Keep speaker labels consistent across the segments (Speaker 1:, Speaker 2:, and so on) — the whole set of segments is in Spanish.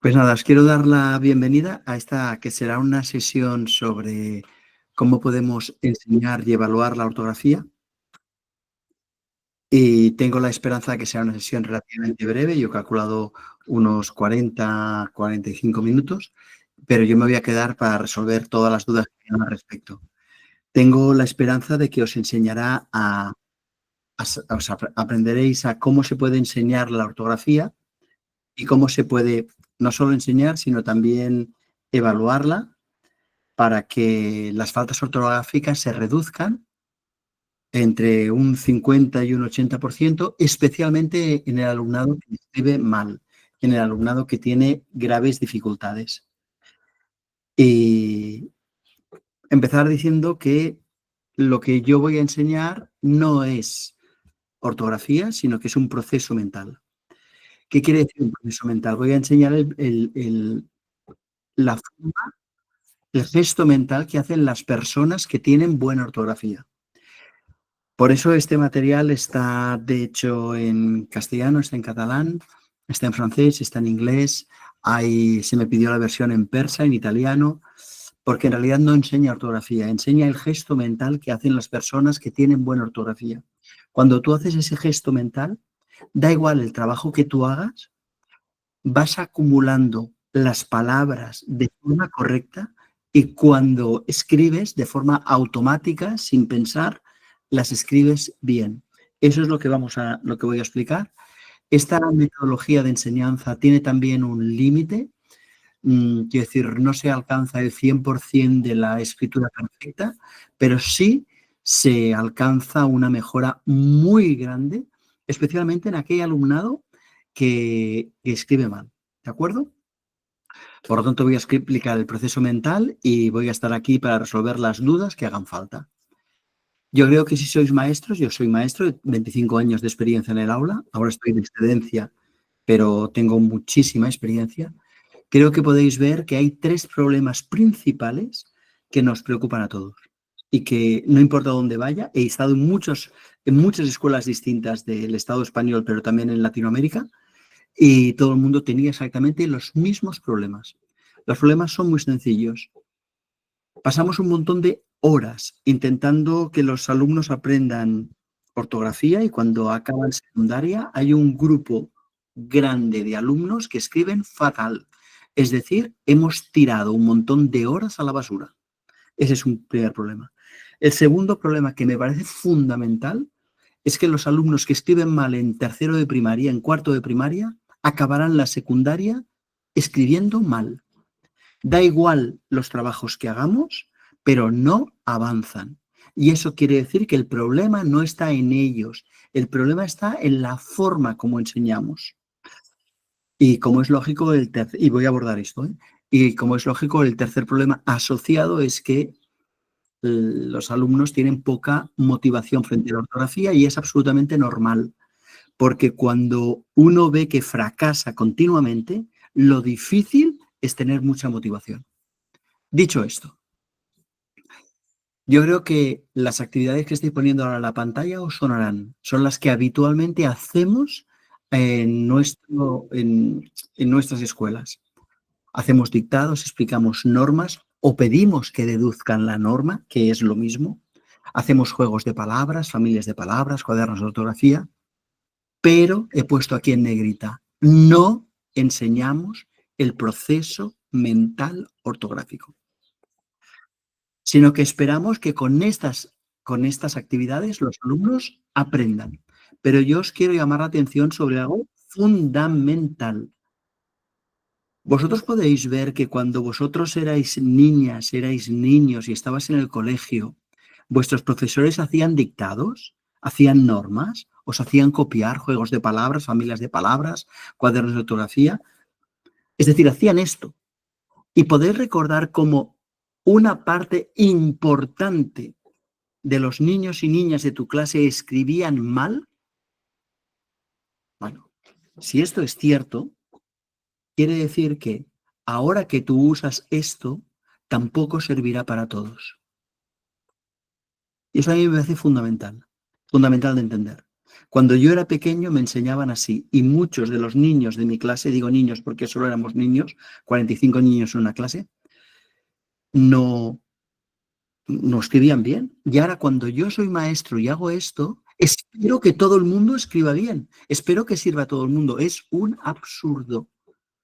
Speaker 1: Pues nada, os quiero dar la bienvenida a esta que será una sesión sobre cómo podemos enseñar y evaluar la ortografía. Y tengo la esperanza de que sea una sesión relativamente breve. Yo he calculado unos 40, 45 minutos, pero yo me voy a quedar para resolver todas las dudas que tengan al respecto. Tengo la esperanza de que os enseñará aprenderéis a cómo se puede enseñar la ortografía y cómo se puede no solo enseñar, sino también evaluarla para que las faltas ortográficas se reduzcan entre un 50 y un 80%, especialmente en el alumnado que escribe mal, en el alumnado que tiene graves dificultades. Y empezar diciendo que lo que yo voy a enseñar no es ortografía, sino que es un proceso mental. ¿Qué quiere decir un proceso mental? Voy a enseñar la forma, el gesto mental que hacen las personas que tienen buena ortografía. Por eso este material está, de hecho, en castellano, está en catalán, está en francés, está en inglés, se me pidió la versión en persa, en italiano, porque en realidad no enseña ortografía, enseña el gesto mental que hacen las personas que tienen buena ortografía. Cuando tú haces ese gesto mental, da igual el trabajo que tú hagas, vas acumulando las palabras de forma correcta y cuando escribes de forma automática, sin pensar, las escribes bien. Eso es lo que voy a explicar. Esta metodología de enseñanza tiene también un límite, quiero decir, no se alcanza el 100% de la escritura perfecta, pero sí se alcanza una mejora muy grande, especialmente en aquel alumnado que escribe mal. ¿De acuerdo? Por lo tanto, voy a explicar el proceso mental y voy a estar aquí para resolver las dudas que hagan falta. Yo creo que si sois maestros, yo soy maestro, 25 años de experiencia en el aula, ahora estoy de excedencia, pero tengo muchísima experiencia. Creo que podéis ver que hay tres problemas principales que nos preocupan a todos y que no importa dónde vaya, he estado en muchas escuelas distintas del Estado español, pero también en Latinoamérica, y todo el mundo tenía exactamente los mismos problemas. Los problemas son muy sencillos. Pasamos un montón de horas intentando que los alumnos aprendan ortografía y cuando acaban secundaria hay un grupo grande de alumnos que escriben fatal. Es decir, hemos tirado un montón de horas a la basura. Ese es un primer problema. El segundo problema que me parece fundamental es que los alumnos que escriben mal en tercero de primaria, en cuarto de primaria, acabarán la secundaria escribiendo mal. Da igual los trabajos que hagamos, pero no avanzan. Y eso quiere decir que el problema no está en ellos, el problema está en la forma como enseñamos. Y como es lógico, y voy a abordar esto, y como es lógico, el tercer problema asociado es que los alumnos tienen poca motivación frente a la ortografía y es absolutamente normal, porque cuando uno ve que fracasa continuamente, lo difícil es tener mucha motivación. Dicho esto, yo creo que las actividades que estoy poniendo ahora en la pantalla os sonarán. Son las que habitualmente hacemos en nuestras escuelas. Hacemos dictados, explicamos normas o pedimos que deduzcan la norma, que es lo mismo. Hacemos juegos de palabras, familias de palabras, cuadernos de ortografía, pero he puesto aquí en negrita, no enseñamos el proceso mental ortográfico, sino que esperamos que con estas actividades los alumnos aprendan. Pero yo os quiero llamar la atención sobre algo fundamental. Vosotros podéis ver que cuando vosotros erais niñas, erais niños y estabas en el colegio, vuestros profesores hacían dictados, hacían normas, os hacían copiar juegos de palabras, familias de palabras, cuadernos de ortografía. Es decir, hacían esto. Y podéis recordar cómo una parte importante de los niños y niñas de tu clase escribían mal. Bueno, si esto es cierto, quiere decir que ahora que tú usas esto, tampoco servirá para todos. Y eso a mí me parece fundamental, fundamental de entender. Cuando yo era pequeño me enseñaban así y muchos de los niños de mi clase, digo niños porque solo éramos niños, 45 niños en una clase, no, no escribían bien. Y ahora cuando yo soy maestro y hago esto, espero que todo el mundo escriba bien, espero que sirva a todo el mundo. Es un absurdo,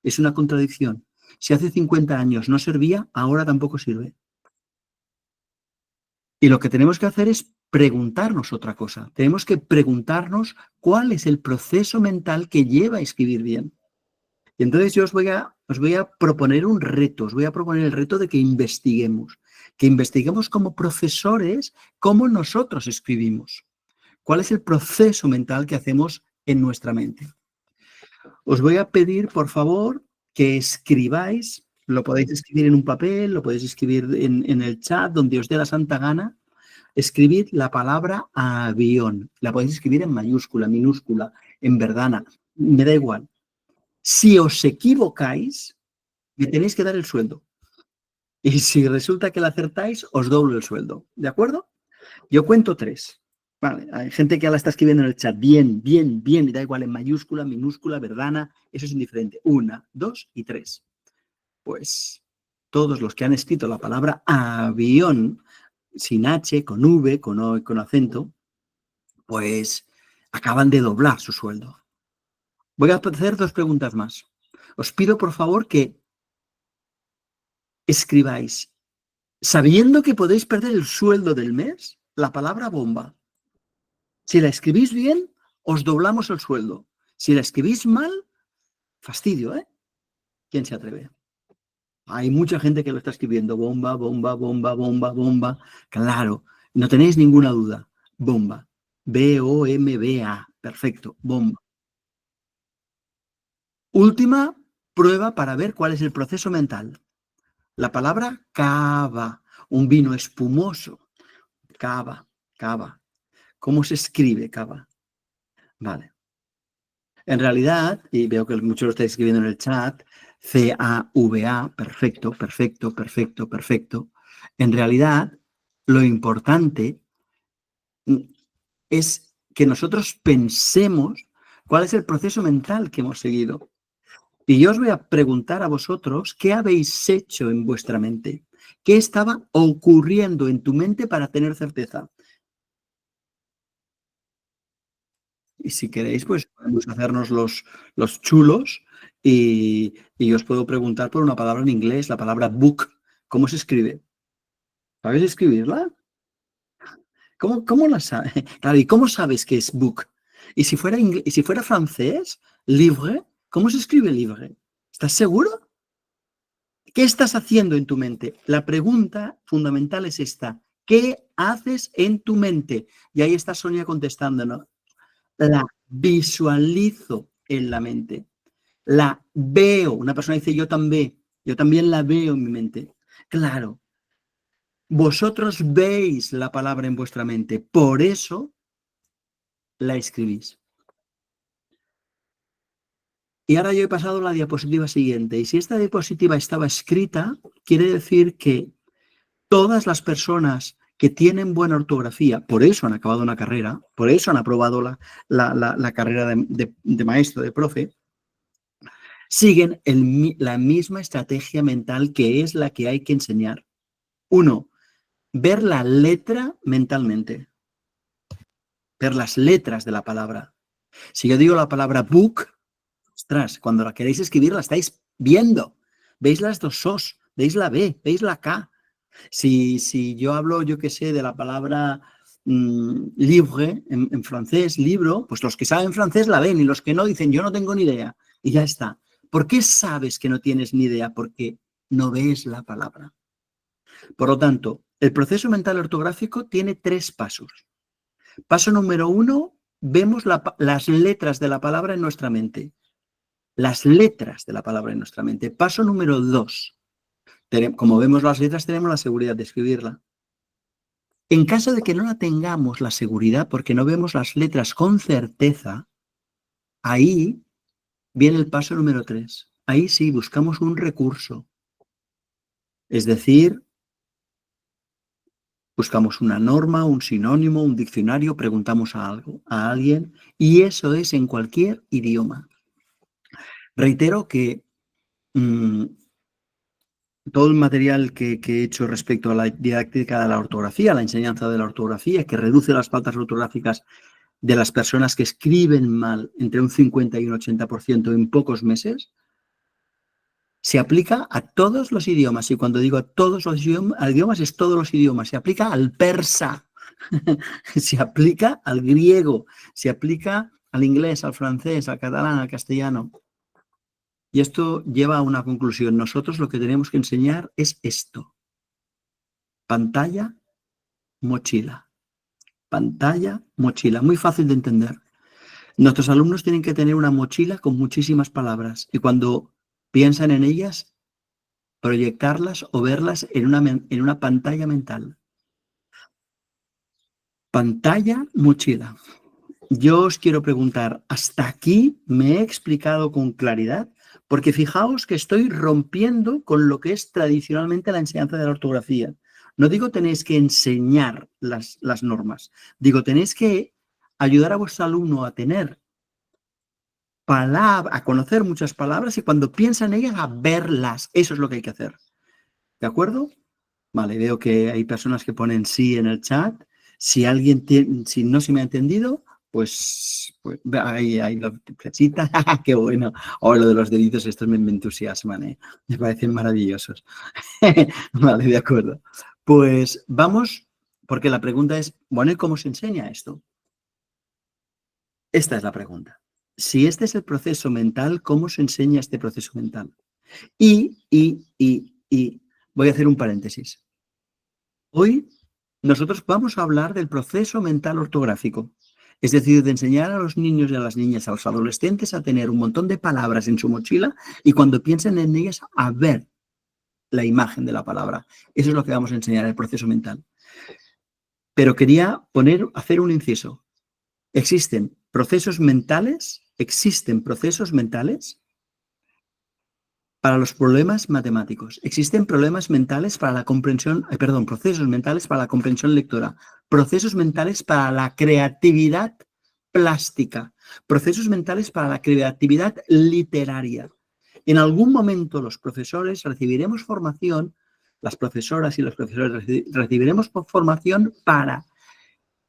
Speaker 1: es una contradicción. Si hace 50 años no servía, ahora tampoco sirve. Y lo que tenemos que hacer es preguntarnos otra cosa. Tenemos que preguntarnos cuál es el proceso mental que lleva a escribir bien. Y entonces yo os voy a proponer un reto, os voy a proponer el reto de que investiguemos como profesores cómo nosotros escribimos, cuál es el proceso mental que hacemos en nuestra mente. Os voy a pedir, por favor, que escribáis, lo podéis escribir en un papel, lo podéis escribir en el chat, donde os dé la santa gana. Escribid la palabra avión. La podéis escribir en mayúscula, minúscula, en verdana. Me da igual. Si os equivocáis, me tenéis que dar el sueldo. Y si resulta que la acertáis, os doblo el sueldo. ¿De acuerdo? Yo cuento 3. Vale, hay gente que ya la está escribiendo en el chat. Bien, bien, bien. Y da igual en mayúscula, minúscula, verdana. Eso es indiferente. 1, 2 y 3. Pues todos los que han escrito la palabra avión, sin H, con V, con O y con acento, pues acaban de doblar su sueldo. Voy a hacer 2 preguntas más. Os pido, por favor, que escribáis, sabiendo que podéis perder el sueldo del mes, la palabra bomba. Si la escribís bien, os doblamos el sueldo. Si la escribís mal, fastidio, ¿eh? ¿Quién se atreve? Hay mucha gente que lo está escribiendo. Bomba, bomba, bomba, bomba, bomba. Claro, no tenéis ninguna duda. Bomba. B-O-M-B-A. Perfecto, bomba. Última prueba para ver cuál es el proceso mental. La palabra cava, un vino espumoso. Cava, cava. ¿Cómo se escribe cava? Vale. En realidad, y veo que muchos lo estáis escribiendo en el chat, C-A-V-A, perfecto, perfecto, perfecto, perfecto. En realidad, lo importante es que nosotros pensemos cuál es el proceso mental que hemos seguido. Y yo os voy a preguntar a vosotros qué habéis hecho en vuestra mente, qué estaba ocurriendo en tu mente para tener certeza. Y si queréis, pues podemos hacernos los chulos y os puedo preguntar por una palabra en inglés, la palabra book. ¿Cómo se escribe? ¿Sabéis escribirla? ¿Cómo la sabes? Claro, ¿y cómo sabes que es book? ¿Y si fuera francés, livre? ¿Cómo se escribe livre? ¿Estás seguro? ¿Qué estás haciendo en tu mente? La pregunta fundamental es esta. ¿Qué haces en tu mente? Y ahí está Sonia contestándonos. La visualizo en la mente. La veo. Una persona dice yo también la veo en mi mente. Claro, vosotros veis la palabra en vuestra mente, por eso la escribís. Y ahora yo he pasado a la diapositiva siguiente. Y si esta diapositiva estaba escrita, quiere decir que todas las personas que tienen buena ortografía, por eso han acabado una carrera, por eso han aprobado la carrera de maestro, de profe, siguen la misma estrategia mental que es la que hay que enseñar. 1, ver la letra mentalmente, ver las letras de la palabra. Si yo digo la palabra book, ostras, cuando la queréis escribir la estáis viendo. Veis las 2 os, veis la B, veis la K. Si yo hablo, yo qué sé, de la palabra livre en francés, libro, pues los que saben francés la ven y los que no dicen yo no tengo ni idea. Y ya está. ¿Por qué sabes que no tienes ni idea? Porque no ves la palabra. Por lo tanto, el proceso mental ortográfico tiene 3 pasos. Paso número 1, vemos las letras de la palabra en nuestra mente. Las letras de la palabra en nuestra mente. Paso número 2, como vemos las letras, tenemos la seguridad de escribirla. En caso de que no la tengamos la seguridad porque no vemos las letras con certeza, ahí viene el paso número 3. Ahí sí, buscamos un recurso. Es decir, Buscamos una norma, un sinónimo, un diccionario, preguntamos a alguien, y eso es en cualquier idioma. Reitero que todo el material que he hecho respecto a la didáctica de la ortografía, la enseñanza de la ortografía, que reduce las faltas ortográficas de las personas que escriben mal entre un 50 y un 80% en pocos meses, se aplica a todos los idiomas. Y cuando digo a todos los idiomas, es todos los idiomas. Se aplica al persa, se aplica al griego, se aplica al inglés, al francés, al catalán, al castellano. Y esto lleva a una conclusión. Nosotros lo que tenemos que enseñar es esto. Pantalla, mochila. Pantalla, mochila. Muy fácil de entender. Nuestros alumnos tienen que tener una mochila con muchísimas palabras y cuando piensan en ellas, proyectarlas o verlas en una pantalla mental. Pantalla, mochila. Yo os quiero preguntar, ¿hasta aquí me he explicado con claridad? Porque fijaos que estoy rompiendo con lo que es tradicionalmente la enseñanza de la ortografía. No digo tenéis que enseñar las normas, digo tenéis que ayudar a vuestro alumno a tener a conocer muchas palabras y cuando piensa en ellas a verlas. Eso es lo que hay que hacer. ¿De acuerdo? Vale, veo que hay personas que ponen sí en el chat. Si alguien si no se me ha entendido, pues ahí la flechita. ¡Qué bueno! Ahora lo de los deditos, estos me entusiasman, ¿eh? Me parecen maravillosos. Vale, de acuerdo. Pues vamos, porque la pregunta es, bueno, ¿y cómo se enseña esto? Esta es la pregunta. Si este es el proceso mental, ¿cómo se enseña este proceso mental? Y voy a hacer un paréntesis. Hoy nosotros vamos a hablar del proceso mental ortográfico, es decir, de enseñar a los niños y a las niñas, a los adolescentes a tener un montón de palabras en su mochila y cuando piensen en ellas a ver la imagen de la palabra. Eso es lo que vamos a enseñar, el proceso mental. Pero quería hacer un inciso. Existen procesos mentales para los problemas matemáticos. Existen problemas mentales para la comprensión, procesos mentales para la comprensión lectora, procesos mentales para la creatividad plástica, procesos mentales para la creatividad literaria. En algún momento los profesores recibiremos formación, las profesoras y los profesores recibiremos formación para,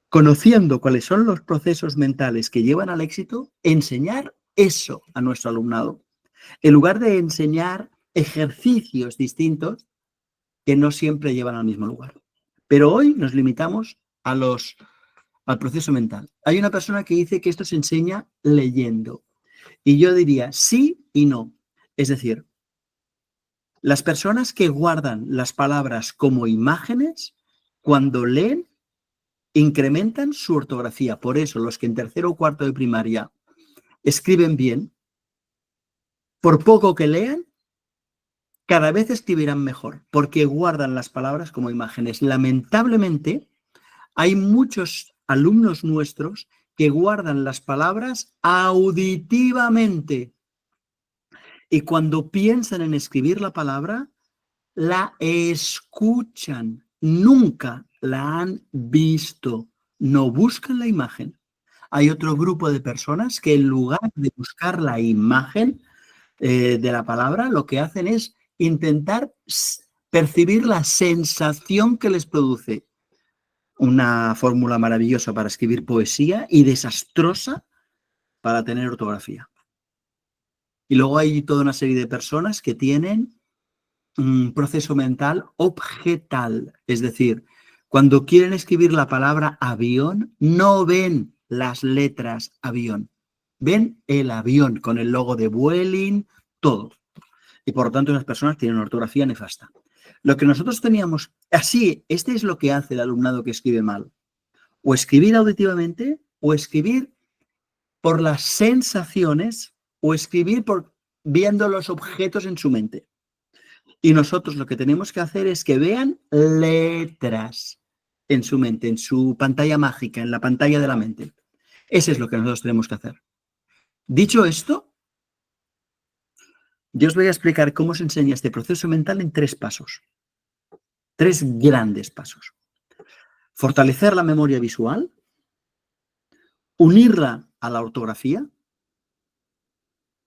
Speaker 1: conociendo cuáles son los procesos mentales que llevan al éxito, enseñar eso a nuestro alumnado, en lugar de enseñar ejercicios distintos que no siempre llevan al mismo lugar. Pero hoy nos limitamos al proceso mental. Hay una persona que dice que esto se enseña leyendo. Y yo diría sí y no. Es decir, las personas que guardan las palabras como imágenes, cuando leen, incrementan su ortografía. Por eso, los que en tercero o cuarto de primaria escriben bien, por poco que lean, cada vez escribirán mejor, porque guardan las palabras como imágenes. Lamentablemente, hay muchos alumnos nuestros que guardan las palabras auditivamente. Y cuando piensan en escribir la palabra, la escuchan. Nunca la han visto. No buscan la imagen. Hay otro grupo de personas que en lugar de buscar la imagen de la palabra, lo que hacen es intentar percibir la sensación que les produce. Una fórmula maravillosa para escribir poesía y desastrosa para tener ortografía. Y luego hay toda una serie de personas que tienen un proceso mental objetal, es decir, cuando quieren escribir la palabra avión, no ven las letras avión, ven el avión con el logo de Vueling, todo. Y por lo tanto, las personas tienen una ortografía nefasta. Lo que nosotros teníamos, así, este es lo que hace el alumnado que escribe mal. O escribir auditivamente, o escribir por las sensaciones, o escribir viendo los objetos en su mente. Y nosotros lo que tenemos que hacer es que vean letras en su mente, en su pantalla mágica, en la pantalla de la mente. Ese es lo que nosotros tenemos que hacer. Dicho esto, yo os voy a explicar cómo se enseña este proceso mental en 3 pasos. 3 grandes pasos. fortalecer la memoria visual, unirla a la ortografía,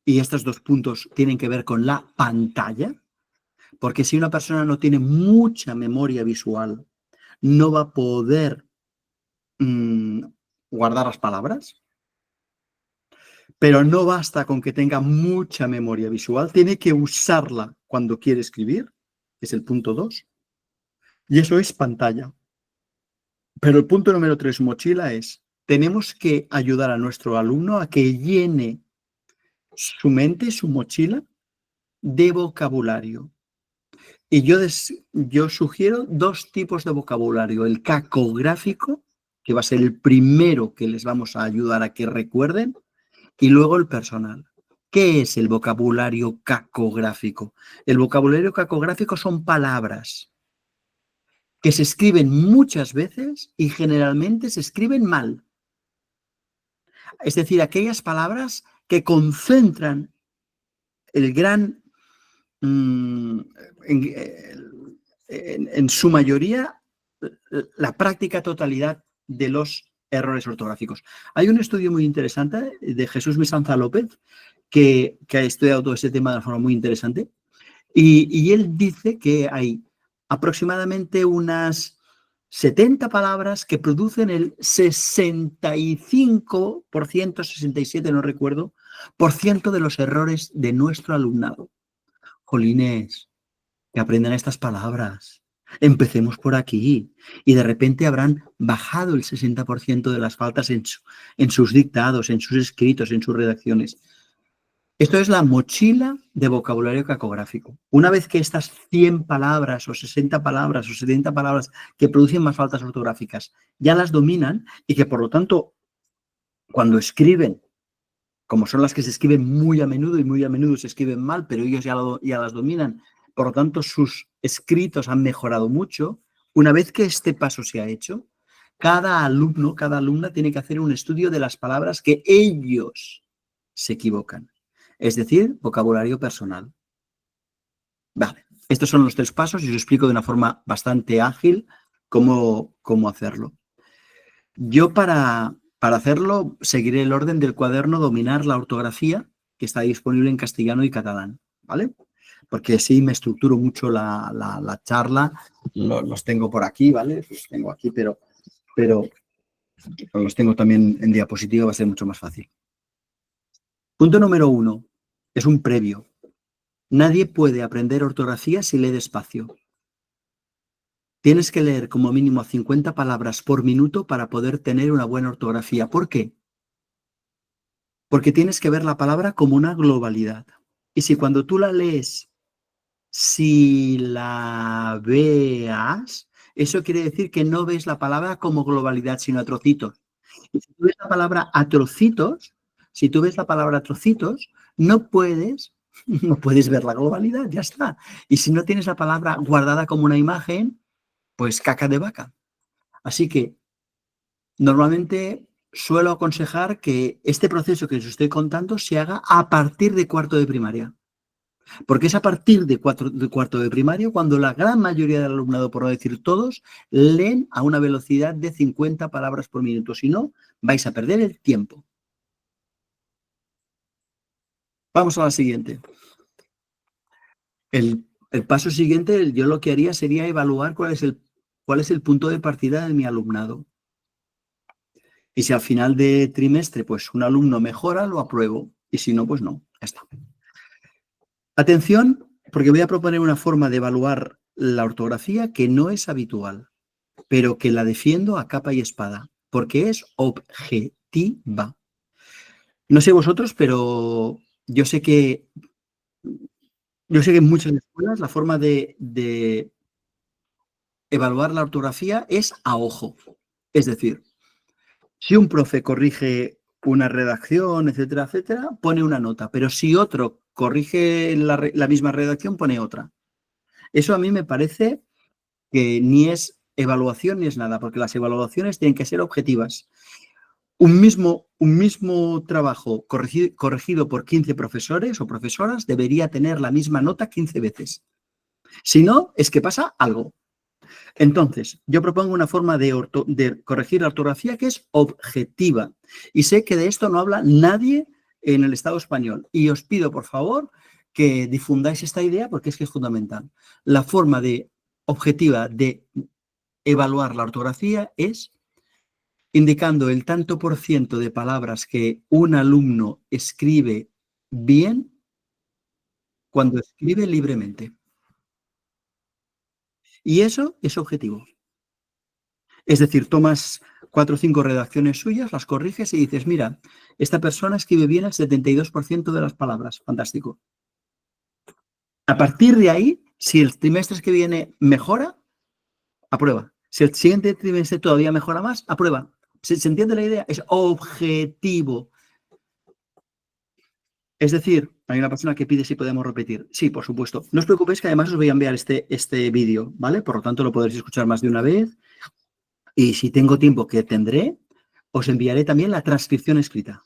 Speaker 1: y estos dos puntos tienen que ver con la pantalla, porque si una persona no tiene mucha memoria visual, no va a poder guardar las palabras, pero no basta con que tenga mucha memoria visual, tiene que usarla cuando quiere escribir, es el punto 2, y eso es pantalla. Pero el punto número 3, mochila, es, tenemos que ayudar a nuestro alumno a que llene su mente, su mochila, de vocabulario. Y yo sugiero 2 tipos de vocabulario. El cacográfico, que va a ser el primero que les vamos a ayudar a que recuerden, y luego el personal. ¿Qué es el vocabulario cacográfico? El vocabulario cacográfico son palabras que se escriben muchas veces y generalmente se escriben mal. Es decir, aquellas palabras que concentran el gran, en su mayoría, la práctica totalidad de los errores ortográficos. Hay un estudio muy interesante de Jesús Misanza López que ha estudiado todo ese tema de una forma muy interesante, y él dice que hay aproximadamente unas 70 palabras que producen el 65%, 67%, no recuerdo, por ciento de los errores de nuestro alumnado. Jolines, que aprendan estas palabras. Empecemos por aquí y de repente habrán bajado el 60% de las faltas en sus dictados, en sus escritos, en sus redacciones. Esto es la mochila de vocabulario cacográfico. Una vez que estas 100 palabras o 60 palabras o 70 palabras que producen más faltas ortográficas ya las dominan, y que por lo tanto cuando escriben, como son las que se escriben muy a menudo y muy a menudo se escriben mal, pero ellos ya las dominan, por lo tanto sus escritos han mejorado mucho. Una vez que este paso se ha hecho, cada alumno, cada alumna tiene que hacer un estudio de las palabras que ellos se equivocan. Es decir, vocabulario personal. Vale, estos son los 3 pasos y os explico de una forma bastante ágil cómo hacerlo. Yo para hacerlo seguiré el orden del cuaderno Dominar la ortografía, que está disponible en castellano y catalán, ¿vale? Porque sí me estructuro mucho la charla, los tengo por aquí, ¿vale? Los tengo aquí, pero los tengo también en diapositiva, va a ser mucho más fácil. Punto número 1, es un previo. Nadie puede aprender ortografía si lee despacio. Tienes que leer como mínimo 50 palabras por minuto para poder tener una buena ortografía. ¿Por qué? Porque tienes que ver la palabra como una globalidad. Y si cuando tú la lees, si la veas, eso quiere decir que no ves la palabra como globalidad, sino a trocitos. Y si tú ves la palabra a trocitos, no puedes ver la globalidad, ya está. Y si no tienes la palabra guardada como una imagen, pues caca de vaca. Así que normalmente suelo aconsejar que este proceso que os estoy contando se haga a partir de 4º de primaria. Porque es a partir de 4º de primaria cuando la gran mayoría del alumnado, por no decir todos, leen a una velocidad de 50 palabras por minuto. Si no, vais a perder el tiempo. Vamos a la siguiente. El paso siguiente, yo lo que haría sería evaluar cuál es el punto de partida de mi alumnado. Y si al final de trimestre pues un alumno mejora, lo apruebo. Y si no, pues no. Ya está. Atención, porque voy a proponer una forma de evaluar la ortografía que no es habitual, pero que la defiendo a capa y espada, porque es objetiva. No sé vosotros, pero yo sé que en muchas escuelas la forma de evaluar la ortografía es a ojo. Es decir, si un profe corrige una redacción, etcétera, etcétera, pone una nota, pero si otro corrige la misma redacción, pone otra. Eso a mí me parece que ni es evaluación ni es nada, porque las evaluaciones tienen que ser objetivas. Un mismo trabajo corregido por 15 profesores o profesoras debería tener la misma nota 15 veces. Si no, es que pasa algo. Entonces, yo propongo una forma de corregir la ortografía que es objetiva. Y sé que de esto no habla nadie en el Estado español. Y os pido, por favor, que difundáis esta idea porque es que es fundamental. La forma objetiva de evaluar la ortografía es indicando el tanto por ciento de palabras que un alumno escribe bien cuando escribe libremente. Y eso es objetivo. Es decir, tomas 4 o 5 redacciones suyas, las corriges y dices, mira, esta persona escribe bien el 72% de las palabras. Fantástico. A partir de ahí, si el trimestre que viene mejora, aprueba. Si el siguiente trimestre todavía mejora más, aprueba. ¿Se entiende la idea? Es objetivo. Es decir, hay una persona que pide si podemos repetir. Sí, por supuesto. No os preocupéis que además os voy a enviar este vídeo, ¿vale? Por lo tanto, lo podréis escuchar más de una vez. Y si tengo tiempo, que tendré, os enviaré también la transcripción escrita,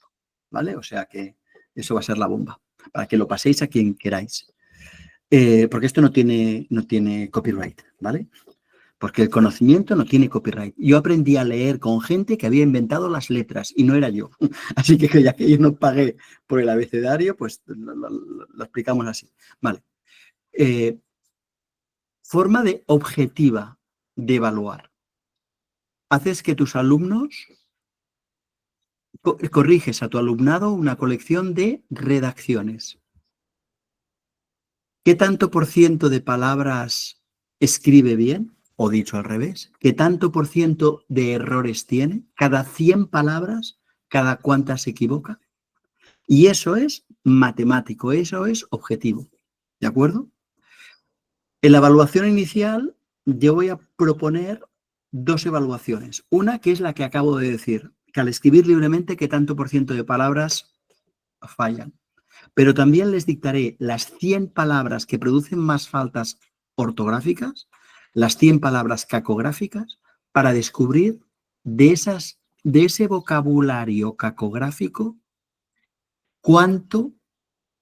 Speaker 1: ¿vale? O sea que eso va a ser la bomba, para que lo paséis a quien queráis. Porque esto no tiene copyright, ¿vale? Porque el conocimiento no tiene copyright. Yo aprendí a leer con gente que había inventado las letras y no era yo. Así que ya que yo no pagué por el abecedario, pues lo explicamos así. Vale. Forma objetiva de evaluar. Haces que tus alumnos, corriges a tu alumnado una colección de redacciones. ¿Qué tanto por ciento de palabras escribe bien? O dicho al revés, ¿qué tanto por ciento de errores tiene? Cada 100 palabras, ¿cada cuántas se equivoca? Y eso es matemático, eso es objetivo. ¿De acuerdo? En la evaluación inicial, yo voy a proponer 2 evaluaciones. Una que es la que acabo de decir, que al escribir libremente, ¿qué tanto por ciento de palabras fallan? Pero también les dictaré las 100 palabras que producen más faltas ortográficas, las 100 palabras cacográficas, para descubrir de ese vocabulario cacográfico cuánto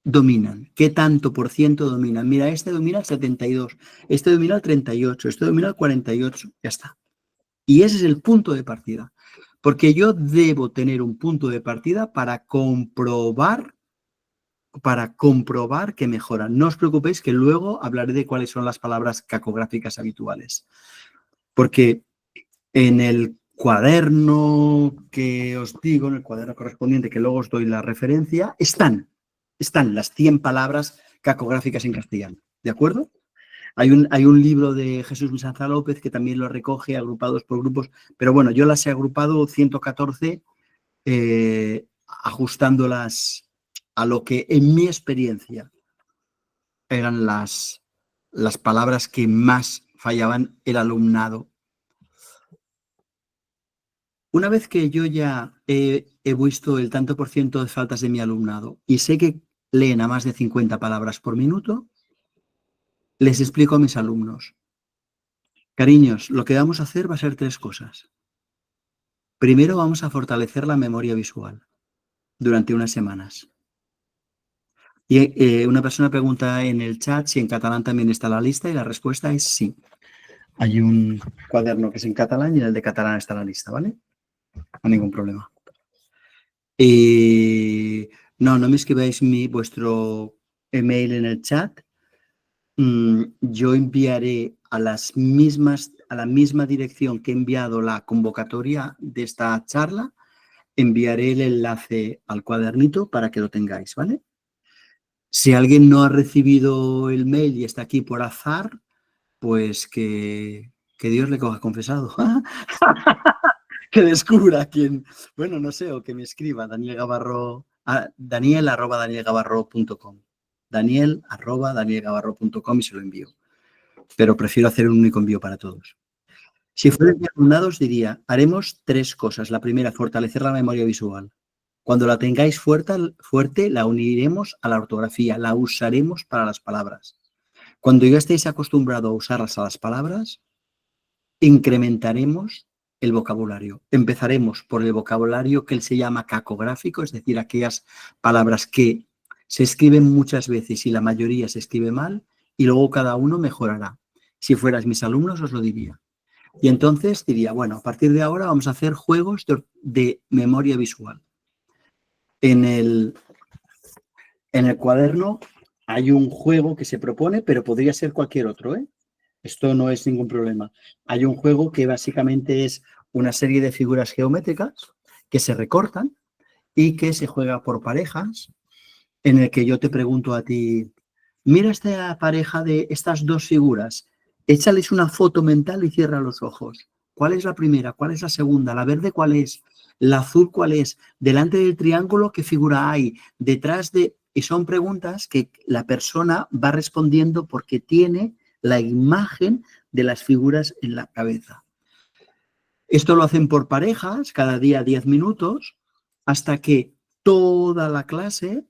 Speaker 1: dominan, qué tanto por ciento dominan. Mira, este domina el 72, este domina el 38, este domina el 48, ya está. Y ese es el punto de partida, porque yo debo tener un punto de partida para comprobar que mejoran. No os preocupéis que luego hablaré de cuáles son las palabras cacográficas habituales. Porque en el cuaderno que os digo, en el cuaderno correspondiente, que luego os doy la referencia, están las 100 palabras cacográficas en castellano. ¿De acuerdo? Hay un libro de Jesús Misanza López que también lo recoge agrupados por grupos, pero bueno, yo las he agrupado 114 ajustándolas a lo que en mi experiencia eran las palabras que más fallaban el alumnado. Una vez que yo ya he visto el tanto por ciento de faltas de mi alumnado y sé que leen a más de 50 palabras por minuto, les explico a mis alumnos, cariños, lo que vamos a hacer va a ser 3 cosas. Primero vamos a fortalecer la memoria visual durante unas semanas. Y una persona pregunta en el chat si en catalán también está la lista y la respuesta es sí. Hay un cuaderno que es en catalán y en el de catalán está la lista, ¿vale? No hay ningún problema. No me escribáis vuestro email en el chat. Yo enviaré a la misma dirección que he enviado la convocatoria de esta charla, enviaré el enlace al cuadernito para que lo tengáis, ¿vale? Si alguien no ha recibido el mail y está aquí por azar, pues que Dios le coja confesado. Que descubra quién. Bueno, no sé, o que me escriba Daniel Gavarro, daniel@danielgavarro.com. Daniel@danielgavarro.com y se lo envío. Pero prefiero hacer un único envío para todos. Si fuera mi alumnado, os diría, haremos 3 cosas. La primera, fortalecer la memoria visual. Cuando la tengáis fuerte, la uniremos a la ortografía, la usaremos para las palabras. Cuando ya estéis acostumbrados a usarlas a las palabras, incrementaremos el vocabulario. Empezaremos por el vocabulario que él se llama cacográfico, es decir, aquellas palabras que se escriben muchas veces y la mayoría se escribe mal, y luego cada uno mejorará. Si fuerais mis alumnos os lo diría. Y entonces diría, bueno, a partir de ahora vamos a hacer juegos de memoria visual. En el cuaderno hay un juego que se propone, pero podría ser cualquier otro, ¿eh? Esto no es ningún problema. Hay un juego que básicamente es una serie de figuras geométricas que se recortan y que se juega por parejas, en el que yo te pregunto a ti, mira esta pareja de estas dos figuras, échales una foto mental y cierra los ojos. ¿Cuál es la primera? ¿Cuál es la segunda? ¿La verde cuál es? ¿La azul cuál es? Delante del triángulo, ¿qué figura hay? Detrás de... Y son preguntas que la persona va respondiendo porque tiene la imagen de las figuras en la cabeza. Esto lo hacen por parejas, cada día 10 minutos, hasta que toda la clase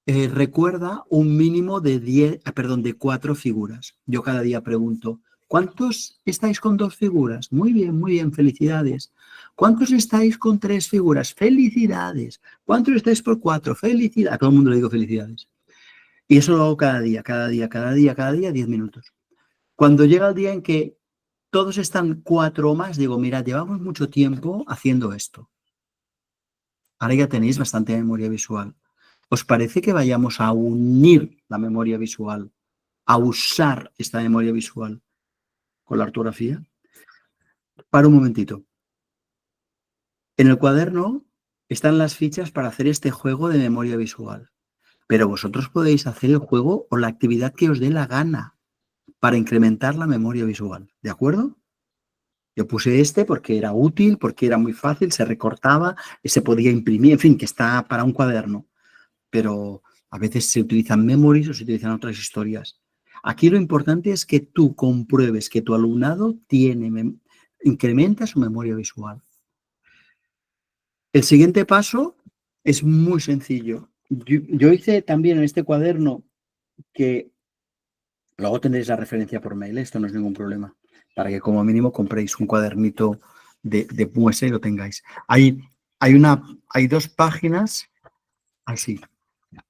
Speaker 1: recuerda un mínimo de 4 figuras. Yo cada día pregunto, ¿cuántos estáis con 2 figuras? Muy bien, felicidades. ¿Cuántos estáis con 3 figuras? Felicidades. ¿Cuántos estáis por 4? Felicidades. A todo el mundo le digo felicidades. Y eso lo hago cada día, 10 minutos. Cuando llega el día en que todos están 4 o más, digo, mira, llevamos mucho tiempo haciendo esto. Ahora ya tenéis bastante memoria visual. ¿Os parece que vayamos a unir la memoria visual, a usar esta memoria visual con la ortografía? Para un momentito. En el cuaderno están las fichas para hacer este juego de memoria visual, pero vosotros podéis hacer el juego o la actividad que os dé la gana para incrementar la memoria visual, ¿de acuerdo? Yo puse este porque era útil, porque era muy fácil, se recortaba, se podía imprimir, en fin, que está para un cuaderno. Pero a veces se utilizan memories o se utilizan otras historias. Aquí lo importante es que tú compruebes que tu alumnado incrementa su memoria visual. El siguiente paso es muy sencillo. Yo hice también en este cuaderno, que luego tendréis la referencia por mail, esto no es ningún problema, para que como mínimo compréis un cuadernito de muestra y lo tengáis. Hay 2 páginas, así,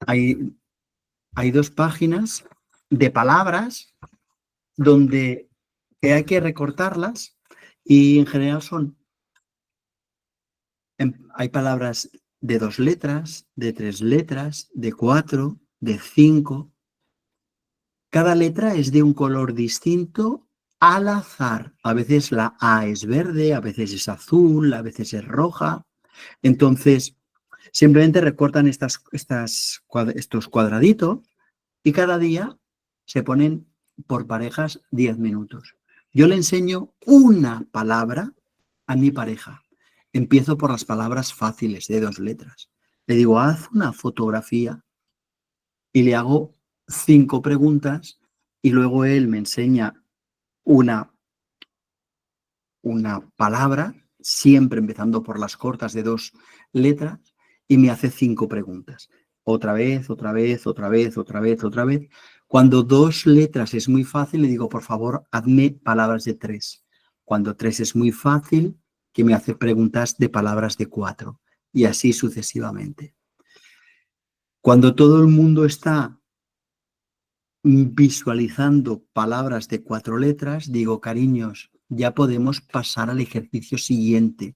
Speaker 1: hay 2 páginas de palabras donde hay que recortarlas y en general hay palabras de 2 letras, de 3 letras, de 4, de 5. Cada letra es de un color distinto al azar. A veces la A es verde, a veces es azul, a veces es roja. Entonces, simplemente recortan estos cuadraditos y cada día se ponen por parejas 10 minutos. Yo le enseño una palabra a mi pareja. Empiezo por las palabras fáciles de 2 letras. Le digo, haz una fotografía y le hago 5 preguntas y luego él me enseña una palabra, siempre empezando por las cortas de 2 letras, y me hace 5 preguntas. Otra vez. Cuando 2 letras es muy fácil, le digo, por favor, hazme palabras de 3. Cuando 3 es muy fácil, que me hace preguntas de palabras de 4. Y así sucesivamente. Cuando todo el mundo está visualizando palabras de 4 letras, digo, cariños, ya podemos pasar al ejercicio siguiente,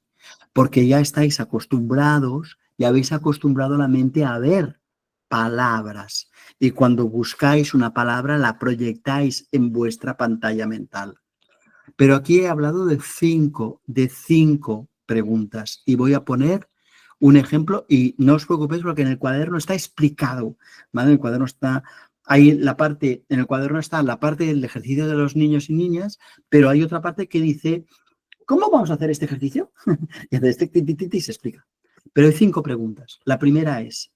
Speaker 1: porque ya estáis acostumbrados, ya habéis acostumbrado la mente a ver palabras, y cuando buscáis una palabra la proyectáis en vuestra pantalla mental. Pero aquí he hablado de 5 preguntas y voy a poner un ejemplo y no os preocupéis porque en el cuaderno está explicado, ¿vale? En el cuaderno está ahí en el cuaderno está la parte del ejercicio de los niños y niñas, pero hay otra parte que dice, ¿cómo vamos a hacer este ejercicio? Y entonces se explica. Pero hay 5 preguntas. La primera es,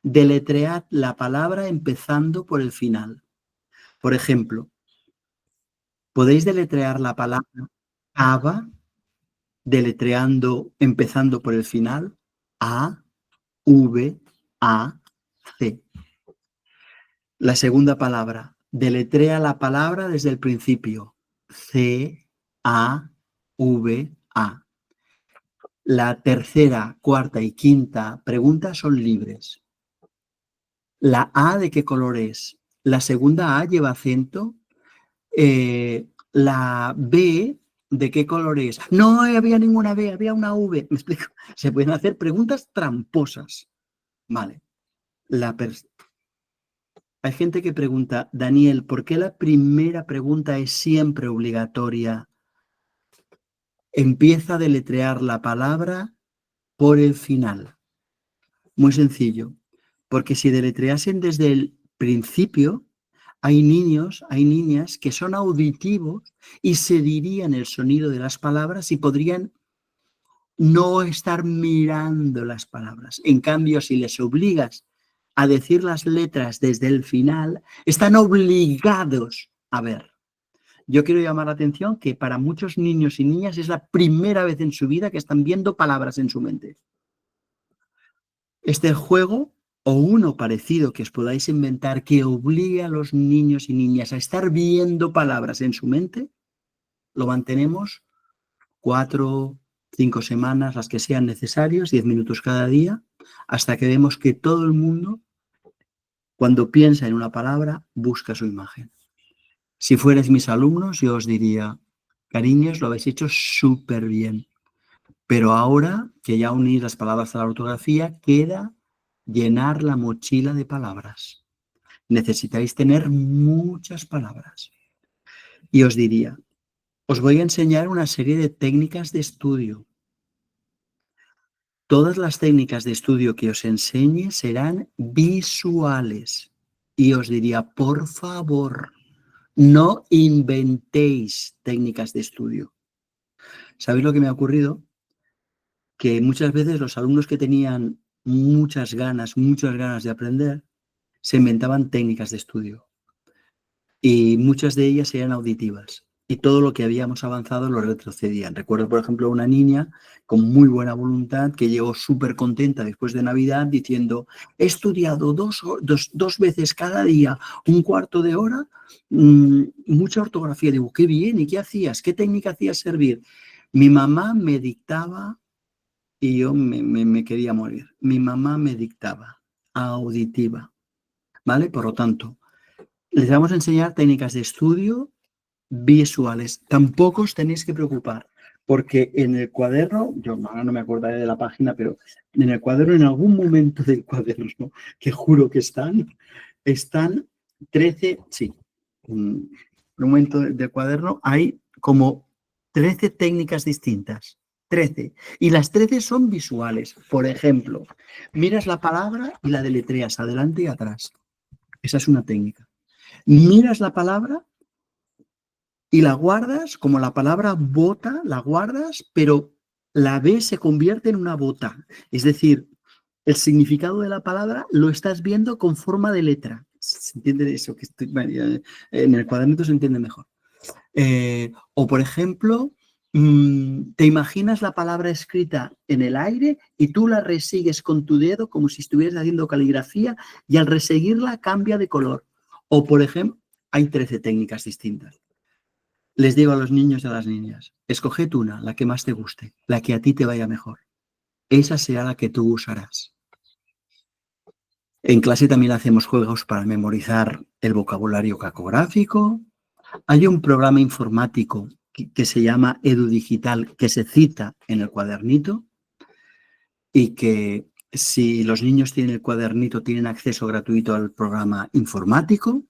Speaker 1: deletread la palabra empezando por el final. Por ejemplo, podéis deletrear la palabra cava, empezando por el final, A, V, A, C. La segunda palabra, deletrea la palabra desde el principio, C, A, V, A. La tercera, cuarta y quinta pregunta son libres. ¿La A de qué color es? La segunda A lleva acento. la B, ¿de qué color es? No había ninguna B, había una V. ¿Me explico? Se pueden hacer preguntas tramposas. Vale. Hay gente que pregunta, Daniel, ¿por qué la primera pregunta es siempre obligatoria? Empieza a deletrear la palabra por el final. Muy sencillo, porque si deletreasen desde el principio, hay niños, hay niñas que son auditivos y se dirían el sonido de las palabras y podrían no estar mirando las palabras. En cambio, si les obligas a decir las letras desde el final, están obligados a ver. Yo quiero llamar la atención que para muchos niños y niñas es la primera vez en su vida que están viendo palabras en su mente. Este juego o uno parecido que os podáis inventar que obligue a los niños y niñas a estar viendo palabras en su mente, lo mantenemos 4, 5 semanas, las que sean necesarios, 10 minutos cada día, hasta que vemos que todo el mundo, cuando piensa en una palabra, busca su imagen. Si fuerais mis alumnos, yo os diría, cariños, lo habéis hecho súper bien. Pero ahora que ya unís las palabras a la ortografía, queda llenar la mochila de palabras. Necesitáis tener muchas palabras. Y os diría, os voy a enseñar una serie de técnicas de estudio. Todas las técnicas de estudio que os enseñe serán visuales. Y os diría, por favor, no inventéis técnicas de estudio. ¿Sabéis lo que me ha ocurrido? Que muchas veces los alumnos que tenían muchas ganas de aprender, se inventaban técnicas de estudio. Y muchas de ellas eran auditivas. Y todo lo que habíamos avanzado lo retrocedían. Recuerdo, por ejemplo, una niña con muy buena voluntad que llegó súper contenta después de Navidad diciendo, he estudiado dos veces cada día, un cuarto de hora, mucha ortografía. Digo, qué bien, ¿y qué hacías? ¿Qué técnica hacías servir? Mi mamá me dictaba y yo me quería morir. Mi mamá me dictaba, auditiva, ¿vale? Por lo tanto, les vamos a enseñar técnicas de estudio visuales. Tampoco os tenéis que preocupar, porque en el cuaderno, yo ahora no me acordaré de la página, pero en el cuaderno, en algún momento del cuaderno, que juro que están 13, sí, en un momento del cuaderno hay como 13 técnicas distintas. 13. Y las 13 son visuales. Por ejemplo, miras la palabra y la deletreas adelante y atrás. Esa es una técnica. Miras la palabra y la guardas como la palabra bota, la guardas, pero la B se convierte en una bota. Es decir, el significado de la palabra lo estás viendo con forma de letra. ¿Se entiende eso? En el cuadernito se entiende mejor. O, por ejemplo, te imaginas la palabra escrita en el aire y tú la resigues con tu dedo como si estuvieras haciendo caligrafía y al reseguirla cambia de color. O, por ejemplo, hay 13 técnicas distintas. Les digo a los niños y a las niñas, escoged una, la que más te guste, la que a ti te vaya mejor. Esa será la que tú usarás. En clase también hacemos juegos para memorizar el vocabulario cacográfico. Hay un programa informático que se llama EduDigital, que se cita en el cuadernito y que si los niños tienen el cuadernito tienen acceso gratuito al programa informático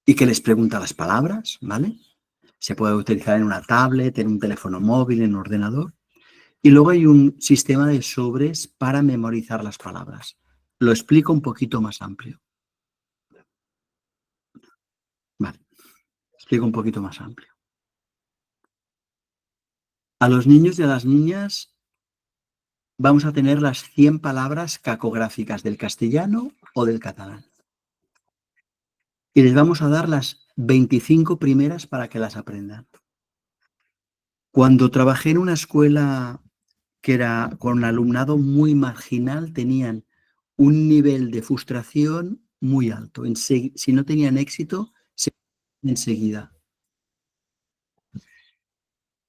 Speaker 1: y que les pregunta las palabras, ¿vale? Se puede utilizar en una tablet, en un teléfono móvil, en un ordenador. Y luego hay un sistema de sobres para memorizar las palabras. Lo explico un poquito más amplio. Vale, explico un poquito más amplio. A los niños y a las niñas vamos a tener las 100 palabras cacográficas del castellano o del catalán. Y les vamos a dar las 25 primeras para que las aprendan. Cuando trabajé en una escuela que era con alumnado muy marginal, tenían un nivel de frustración muy alto. Si no tenían éxito, se enseguida.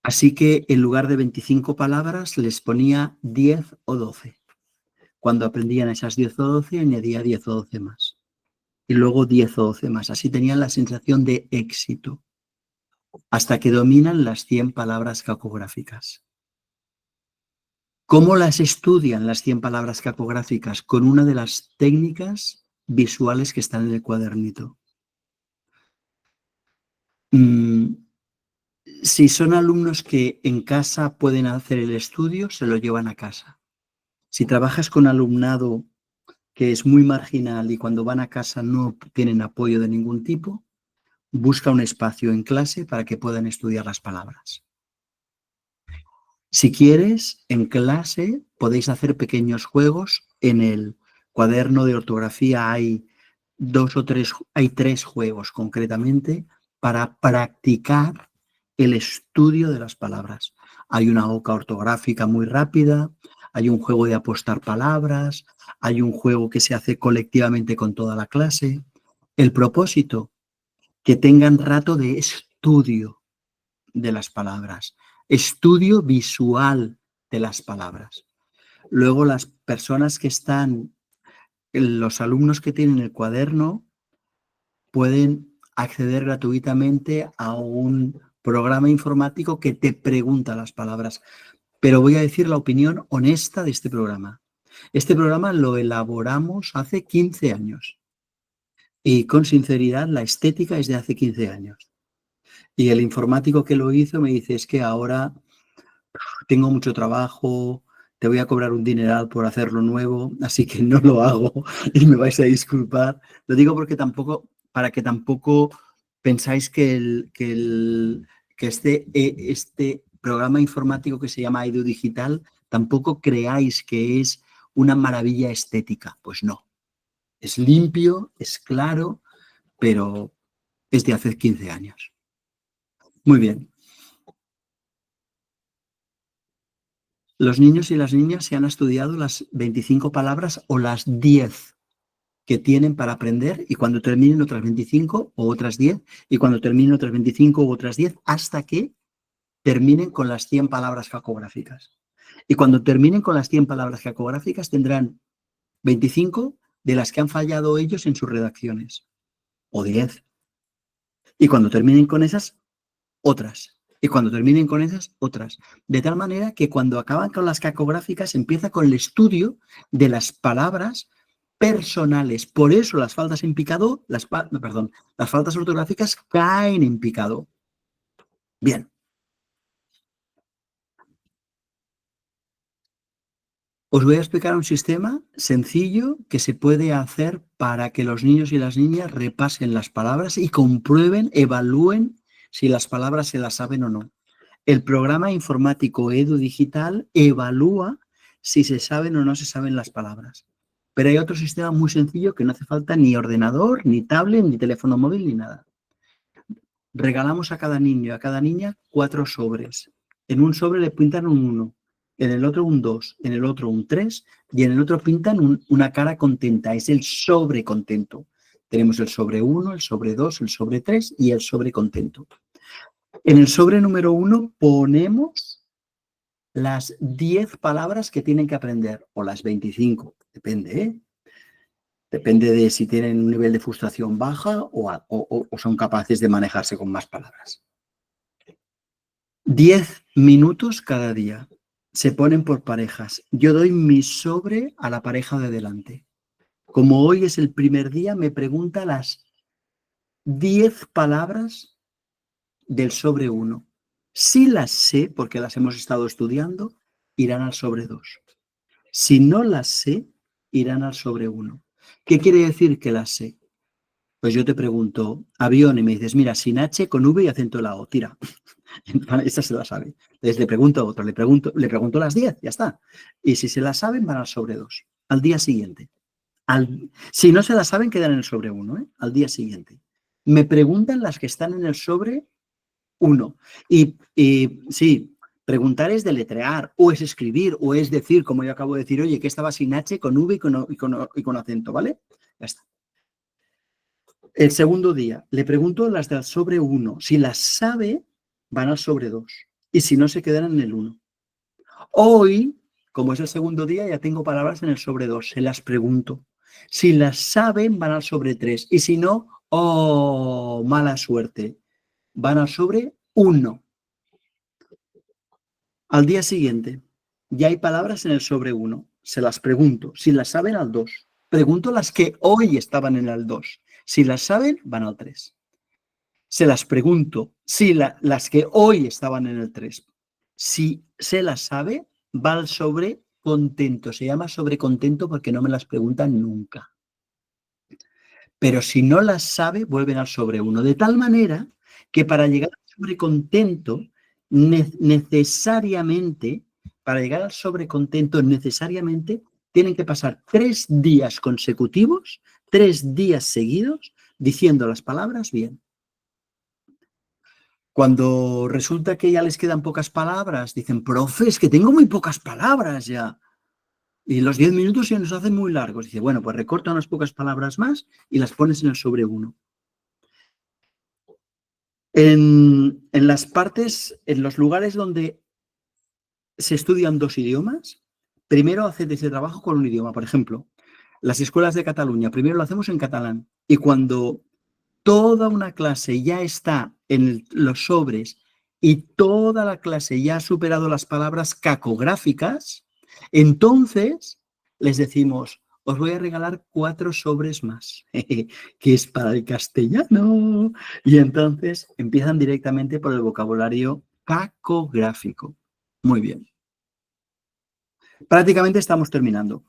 Speaker 1: Así que en lugar de 25 palabras, les ponía 10 o 12. Cuando aprendían esas 10 o 12, añadía 10 o 12 más. Y luego 10 o 12 más. Así tenían la sensación de éxito. hasta que dominan las 100 palabras cacográficas. ¿Cómo las estudian las 100 palabras cacográficas? Con una de las técnicas visuales que están en el cuadernito. Si son alumnos que en casa pueden hacer el estudio, se lo llevan a casa. Si trabajas con alumnado que es muy marginal y cuando van a casa no tienen apoyo de ningún tipo, busca un espacio en clase para que puedan estudiar las palabras. Si quieres, en clase podéis hacer pequeños juegos. En el cuaderno de ortografía hay tres juegos concretamente para practicar el estudio de las palabras. Hay una hoja ortográfica muy rápida, hay un juego de apostar palabras, hay un juego que se hace colectivamente con toda la clase. El propósito, que tengan rato de estudio de las palabras, estudio visual de las palabras. Luego las personas que están, los alumnos que tienen el cuaderno, pueden acceder gratuitamente a un programa informático que te pregunta las palabras. Pero voy a decir la opinión honesta de este programa. Este programa lo elaboramos hace 15 años y con sinceridad la estética es de hace 15 años. Y el informático que lo hizo me dice, es que ahora tengo mucho trabajo, te voy a cobrar un dineral por hacerlo nuevo, así que no lo hago y me vais a disculpar. Lo digo porque para que tampoco pensáis que este programa informático que se llama Edu Digital, tampoco creáis que es una maravilla estética. Pues no. Es limpio, es claro, pero es de hace 15 años. Muy bien. Los niños y las niñas se han estudiado las 25 palabras o las 10 que tienen para aprender y cuando terminen otras 25 o otras 10 y cuando terminen otras 25 o otras 10 hasta que terminen con las 100 palabras cacográficas. Y cuando terminen con las 100 palabras cacográficas tendrán 25 de las que han fallado ellos en sus redacciones o 10. Y cuando terminen con esas, otras. Y cuando terminen con esas, otras. De tal manera que cuando acaban con las cacográficas empieza con el estudio de las palabras personales. Por eso las faltas en picado, las faltas ortográficas caen en picado. Bien. Os voy a explicar un sistema sencillo que se puede hacer para que los niños y las niñas repasen las palabras y comprueben, evalúen si las palabras se las saben o no. El programa informático Edu Digital evalúa si se saben o no se saben las palabras. Pero hay otro sistema muy sencillo que no hace falta ni ordenador, ni tablet, ni teléfono móvil, ni nada. Regalamos a cada niño y a cada niña 4 sobres. En un sobre le pintan un 1, en el otro un 2, en el otro un 3 y en el otro pintan una cara contenta. Es el sobre contento. Tenemos el sobre 1, el sobre 2, el sobre 3 y el sobre contento. En el sobre número 1 ponemos las 10 palabras que tienen que aprender, o las 25, depende, ¿eh? Depende de si tienen un nivel de frustración baja o son capaces de manejarse con más palabras. 10 minutos cada día. Se ponen por parejas. Yo doy mi sobre a la pareja de delante. Como hoy es el primer día, me pregunta las 10 palabras del sobre 1. Si las sé, porque las hemos estado estudiando, irán al sobre 2. Si no las sé, irán al sobre 1. ¿Qué quiere decir que las sé? Pues yo te pregunto, avión, y me dices, mira, sin H, con V y acento en la O, tira. Esa se la sabe. Entonces le pregunto a otro, le pregunto las 10, ya está. Y si se las saben, van al sobre 2, al día siguiente. Si no se las saben, quedan en el sobre 1, ¿eh? Al día siguiente. Me preguntan las que están en el sobre 1. Y sí, preguntar es deletrear, o es escribir, o es decir, como yo acabo de decir, oye, que estaba sin H, con V y con acento, ¿vale? Ya está. El segundo día, le pregunto las del sobre 1. Si las sabe, van al sobre 2. Y si no, se quedan en el 1. Hoy, como es el segundo día, ya tengo palabras en el sobre 2. Se las pregunto. Si las saben, van al sobre 3. Y si no, oh, mala suerte. Van al sobre 1. Al día siguiente, ya hay palabras en el sobre 1. Se las pregunto. Si las saben, al 2. Pregunto las que hoy estaban en el 2. Si las saben, van al 3. Se las pregunto. Si las que hoy estaban en el 3. Si se las sabe, va al sobre contento. Se llama sobre contento porque no me las preguntan nunca. Pero si no las sabe, vuelven al sobre 1. De tal manera que para llegar al sobre contento, necesariamente, tienen que pasar 3 días consecutivos, 3 días seguidos, diciendo las palabras bien. Cuando resulta que ya les quedan pocas palabras, dicen, profe, es que tengo muy pocas palabras ya. Y los 10 minutos se nos hacen muy largos. Dice, bueno, pues recorta unas pocas palabras más y las pones en el sobre 1. En las partes, en los lugares donde se estudian 2 idiomas, primero haces ese trabajo con un idioma. Por ejemplo, las escuelas de Cataluña, primero lo hacemos en catalán. Y cuando toda una clase ya está en los sobres y toda la clase ya ha superado las palabras cacográficas, entonces les decimos, os voy a regalar 4 sobres más, que es para el castellano. Y entonces empiezan directamente por el vocabulario cacográfico. Muy bien. Prácticamente estamos terminando.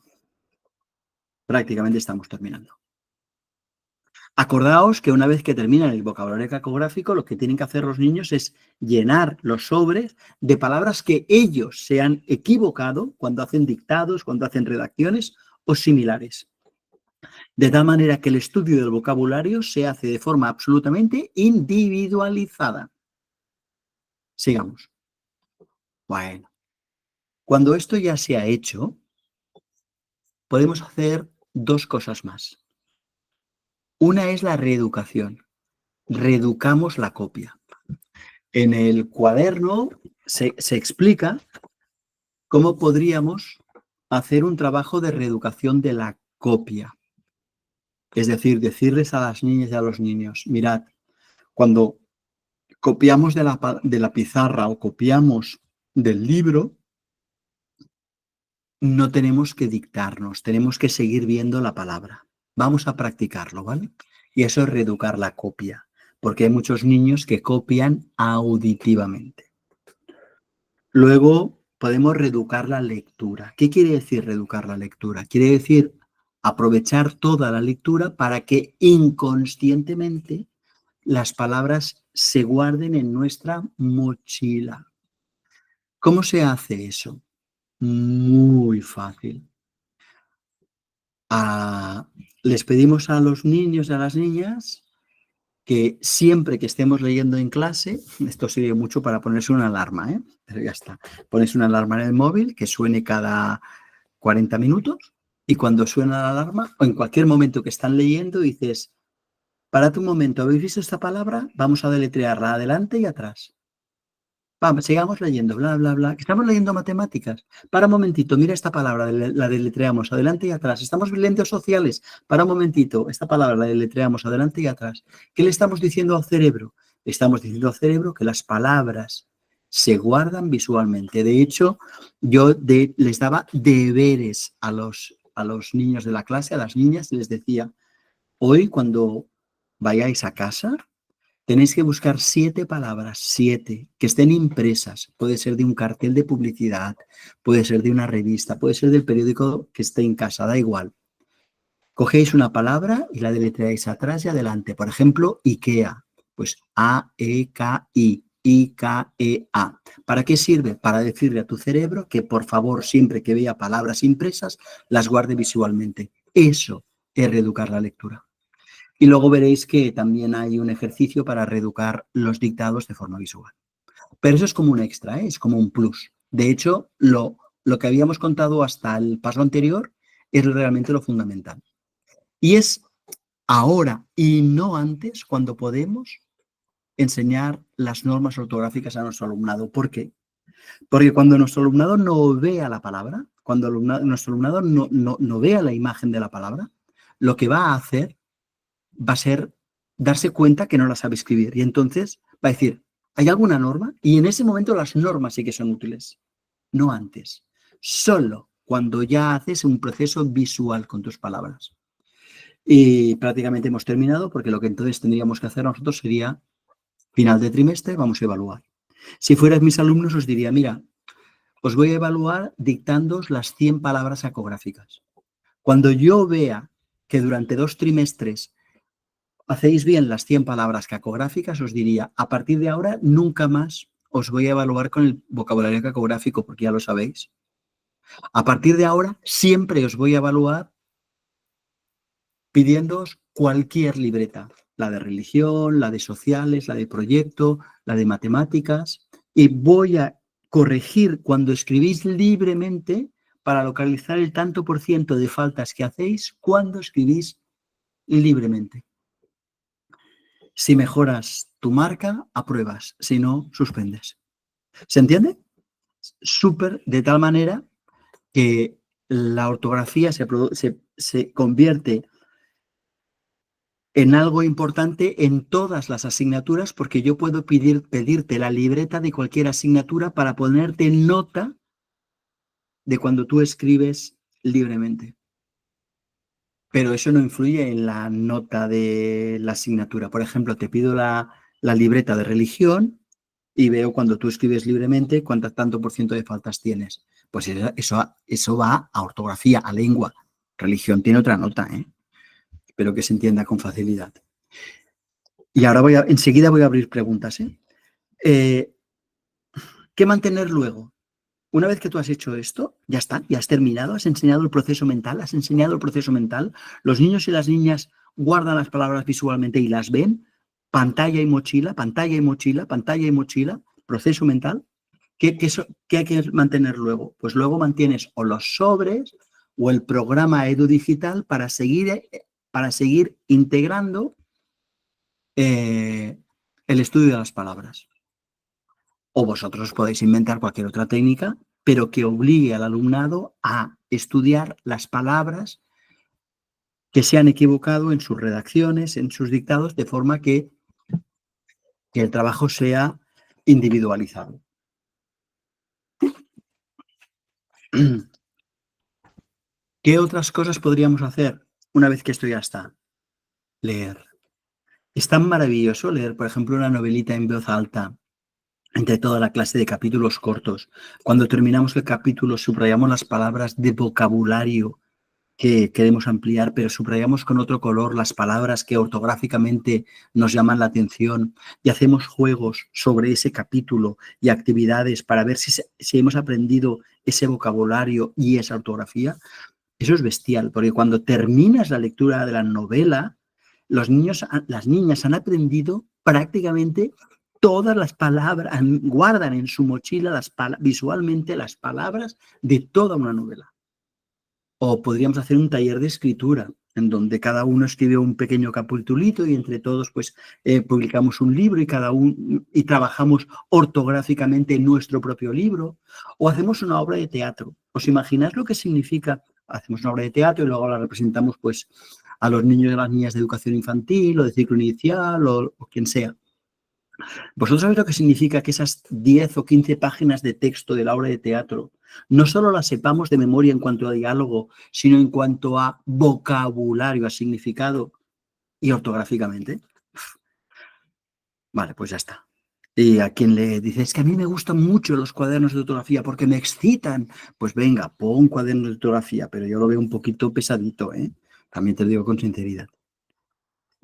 Speaker 1: Acordaos que una vez que terminan el vocabulario cacográfico, lo que tienen que hacer los niños es llenar los sobres de palabras que ellos se han equivocado cuando hacen dictados, cuando hacen redacciones o similares. De tal manera que el estudio del vocabulario se hace de forma absolutamente individualizada. Sigamos. Bueno, cuando esto ya se ha hecho, podemos hacer 2 cosas más. Una es la reeducación. Reeducamos la copia. En el cuaderno se explica cómo podríamos hacer un trabajo de reeducación de la copia. Es decir, decirles a las niñas y a los niños, mirad, cuando copiamos de la pizarra o copiamos del libro, no tenemos que dictarnos, tenemos que seguir viendo la palabra. Vamos a practicarlo, ¿vale? Y eso es reeducar la copia, porque hay muchos niños que copian auditivamente. Luego podemos reeducar la lectura. ¿Qué quiere decir reeducar la lectura? Quiere decir aprovechar toda la lectura para que inconscientemente las palabras se guarden en nuestra mochila. ¿Cómo se hace eso? Muy fácil. Les pedimos a los niños y a las niñas que siempre que estemos leyendo en clase, esto sirve mucho para ponerse una alarma, pero ya está. Pones una alarma en el móvil que suene cada 40 minutos y cuando suena la alarma o en cualquier momento que están leyendo dices, parad un momento, ¿habéis visto esta palabra? Vamos a deletrearla adelante y atrás. Vamos, sigamos leyendo, bla, bla, bla. Estamos leyendo matemáticas. Para un momentito, mira esta palabra, la deletreamos adelante y atrás. Estamos leyendo sociales. Para un momentito, esta palabra la deletreamos adelante y atrás. ¿Qué le estamos diciendo al cerebro? Le estamos diciendo al cerebro que las palabras se guardan visualmente. De hecho, yo les daba deberes a los niños de la clase, a las niñas, y les decía, hoy cuando vayáis a casa, tenéis que buscar 7 palabras, 7, que estén impresas. Puede ser de un cartel de publicidad, puede ser de una revista, puede ser del periódico que esté en casa, da igual. Cogéis una palabra y la deletreáis atrás y adelante. Por ejemplo, IKEA. Pues A-E-K-I. I-K-E-A. ¿Para qué sirve? Para decirle a tu cerebro que, por favor, siempre que vea palabras impresas, las guarde visualmente. Eso es reeducar la lectura. Y luego veréis que también hay un ejercicio para reeducar los dictados de forma visual. Pero eso es como un extra, es como un plus. De hecho, lo que habíamos contado hasta el paso anterior es realmente lo fundamental. Y es ahora y no antes cuando podemos enseñar las normas ortográficas a nuestro alumnado. ¿Por qué? Porque cuando nuestro alumnado no vea la palabra, cuando nuestro alumnado no vea la imagen de la palabra, lo que va a hacer va a ser darse cuenta que no la sabe escribir. Y entonces va a decir, ¿Hay alguna norma? Y en ese momento las normas sí que son útiles, no antes. Solo cuando ya haces un proceso visual con tus palabras. Y prácticamente hemos terminado porque lo que entonces tendríamos que hacer nosotros sería, final de trimestre, vamos a evaluar. Si fueras mis alumnos os diría, mira, os voy a evaluar dictándoos las 100 palabras acográficas. Cuando yo vea que durante 2 trimestres hacéis bien las 100 palabras cacográficas, os diría, a partir de ahora nunca más os voy a evaluar con el vocabulario cacográfico, porque ya lo sabéis. A partir de ahora siempre os voy a evaluar pidiéndoos cualquier libreta, la de religión, la de sociales, la de proyecto, la de matemáticas, y voy a corregir cuando escribís libremente para localizar el tanto por ciento de faltas que hacéis cuando escribís libremente. Si mejoras tu marca, apruebas. Si no, suspendes. ¿Se entiende? Súper, de tal manera que la ortografía se convierte en algo importante en todas las asignaturas, porque yo puedo pedirte la libreta de cualquier asignatura para ponerte nota de cuando tú escribes libremente. Pero eso no influye en la nota de la asignatura. Por ejemplo, te pido la libreta de religión y veo cuando tú escribes libremente cuántas tanto por ciento de faltas tienes. Pues eso va a ortografía, a lengua. Religión tiene otra nota, ¿eh? Espero que se entienda con facilidad. Y ahora enseguida voy a abrir preguntas, ¿eh? ¿Qué mantener luego? Una vez que tú has hecho esto, ya está, ya has terminado, has enseñado el proceso mental, los niños y las niñas guardan las palabras visualmente y las ven, pantalla y mochila, pantalla y mochila, pantalla y mochila, proceso mental. ¿Qué hay que mantener luego? Pues luego mantienes o los sobres o el programa EduDigital para seguir integrando el estudio de las palabras. O vosotros podéis inventar cualquier otra técnica, pero que obligue al alumnado a estudiar las palabras que se han equivocado en sus redacciones, en sus dictados, de forma que el trabajo sea individualizado. ¿Qué otras cosas podríamos hacer una vez que esto ya está? Leer. Es tan maravilloso leer, por ejemplo, una novelita en voz alta entre toda la clase de capítulos cortos. Cuando terminamos el capítulo, subrayamos las palabras de vocabulario que queremos ampliar, pero subrayamos con otro color las palabras que ortográficamente nos llaman la atención y hacemos juegos sobre ese capítulo y actividades para ver si hemos aprendido ese vocabulario y esa ortografía. Eso es bestial, porque cuando terminas la lectura de la novela, los niños, las niñas han aprendido prácticamente todas las palabras, guardan en su mochila visualmente las palabras de toda una novela. O podríamos hacer un taller de escritura, en donde cada uno escribe un pequeño capitulito y entre todos pues publicamos un libro y trabajamos ortográficamente nuestro propio libro. O hacemos una obra de teatro. ¿Os imagináis lo que significa? Hacemos una obra de teatro y luego la representamos pues a los niños y a las niñas de educación infantil o de ciclo inicial o quien sea. ¿Vosotros sabéis lo que significa que esas 10 o 15 páginas de texto de la obra de teatro no solo las sepamos de memoria en cuanto a diálogo, sino en cuanto a vocabulario, a significado y ortográficamente? Vale, pues ya está. Y a quien le dice, es que a mí me gustan mucho los cuadernos de ortografía porque me excitan, pues venga, pon cuadernos de ortografía, pero yo lo veo un poquito pesadito, ¿eh? También te lo digo con sinceridad.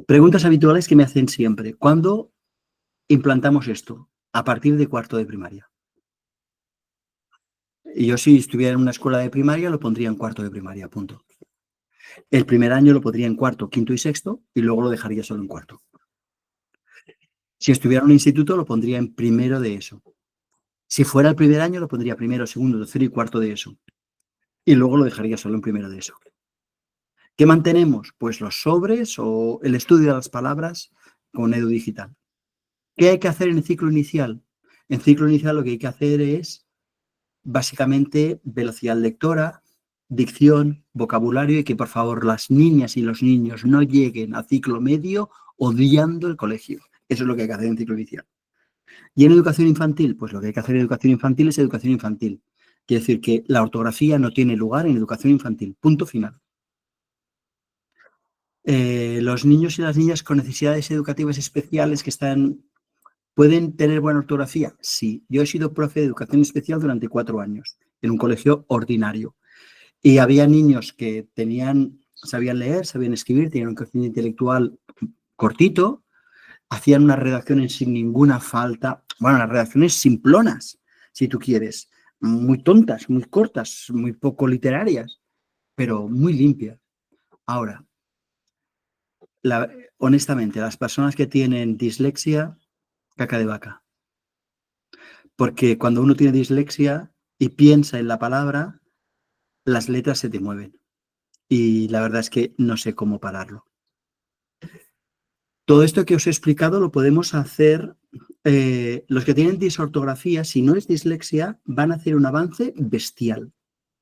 Speaker 1: Preguntas habituales que me hacen siempre. ¿Cuándo implantamos esto? A partir de cuarto de primaria. Y yo si estuviera en una escuela de primaria lo pondría en cuarto de primaria, punto. El primer año lo pondría en cuarto, quinto y sexto y luego lo dejaría solo en cuarto. Si estuviera en un instituto lo pondría en primero de eso. Si fuera el primer año lo pondría primero, segundo, tercero y cuarto de eso. Y luego lo dejaría solo en primero de eso. ¿Qué mantenemos? Pues los sobres o el estudio de las palabras con EduDigital. ¿Qué hay que hacer en el ciclo inicial? En ciclo inicial lo que hay que hacer es básicamente velocidad lectora, dicción, vocabulario y que por favor las niñas y los niños no lleguen a ciclo medio odiando el colegio. Eso es lo que hay que hacer en ciclo inicial. Y en educación infantil, pues lo que hay que hacer en educación infantil es educación infantil. Quiere decir que la ortografía no tiene lugar en educación infantil. Punto final. Los niños y las niñas con necesidades educativas especiales que están, ¿pueden tener buena ortografía? Sí. Yo he sido profe de educación especial durante 4 años en un colegio ordinario. Y había niños que sabían leer, sabían escribir, tenían un coeficiente intelectual cortito, hacían unas redacciones sin ninguna falta, bueno, las redacciones simplonas, si tú quieres, muy tontas, muy cortas, muy poco literarias, pero muy limpias. Ahora, la, honestamente, las personas que tienen dislexia, caca de vaca, porque cuando uno tiene dislexia y piensa en la palabra, las letras se te mueven. Y la verdad es que no sé cómo pararlo. Todo esto que os he explicado lo podemos hacer, los que tienen disortografía, si no es dislexia, van a hacer un avance bestial,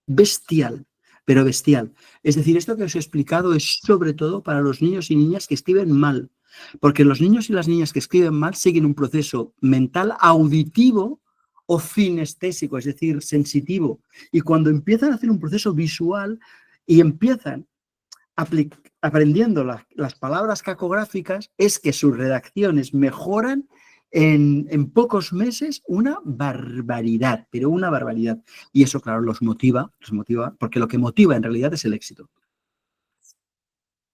Speaker 1: bestial, pero bestial. Es decir, esto que os he explicado es sobre todo para los niños y niñas que escriben mal, porque los niños y las niñas que escriben mal siguen un proceso mental auditivo o cinestésico, es decir, sensitivo. Y cuando empiezan a hacer un proceso visual y empiezan aprendiendo las palabras cacográficas, es que sus redacciones mejoran en pocos meses una barbaridad, pero una barbaridad. Y eso, claro, los motiva, porque lo que motiva en realidad es el éxito.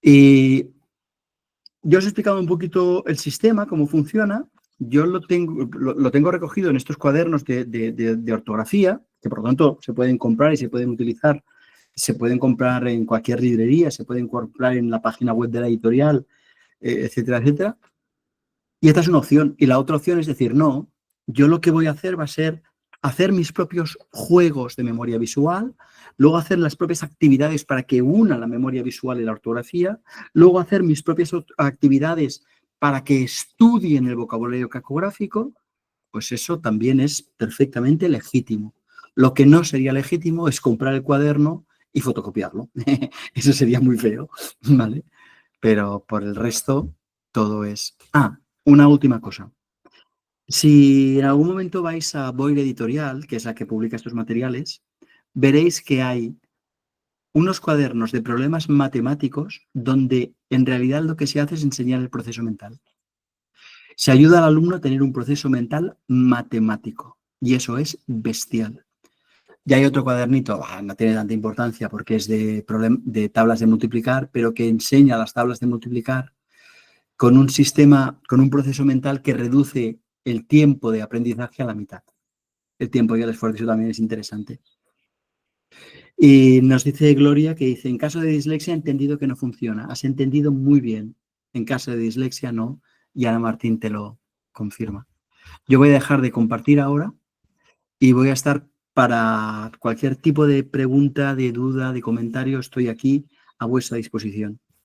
Speaker 1: Y yo os he explicado un poquito el sistema, cómo funciona. Yo lo tengo recogido en estos cuadernos de ortografía, que por lo tanto se pueden comprar y se pueden utilizar. Se pueden comprar en cualquier librería, se pueden comprar en la página web de la editorial, etcétera, etcétera. Y esta es una opción. Y la otra opción es decir, no, yo lo que voy a hacer va a ser hacer mis propios juegos de memoria visual, luego hacer las propias actividades para que una la memoria visual y la ortografía, luego hacer mis propias actividades para que estudien el vocabulario cacográfico, pues eso también es perfectamente legítimo. Lo que no sería legítimo es comprar el cuaderno y fotocopiarlo. Eso sería muy feo, ¿vale? Pero por el resto, todo es... Ah, una última cosa. Si en algún momento vais a Boyle Editorial, que es la que publica estos materiales, veréis que hay unos cuadernos de problemas matemáticos donde en realidad lo que se hace es enseñar el proceso mental. Se ayuda al alumno a tener un proceso mental matemático y eso es bestial. Y hay otro cuadernito, no tiene tanta importancia porque es de tablas de multiplicar, pero que enseña las tablas de multiplicar con un sistema, con un proceso mental que reduce el tiempo de aprendizaje a la mitad. El tiempo y el esfuerzo, eso también es interesante. Y nos dice Gloria que dice, en caso de dislexia he entendido que no funciona. Has entendido muy bien. En caso de dislexia no. Y Ana Martín te lo confirma. Yo voy a dejar de compartir ahora y voy a estar para cualquier tipo de pregunta, de duda, de comentario. Estoy aquí a vuestra disposición.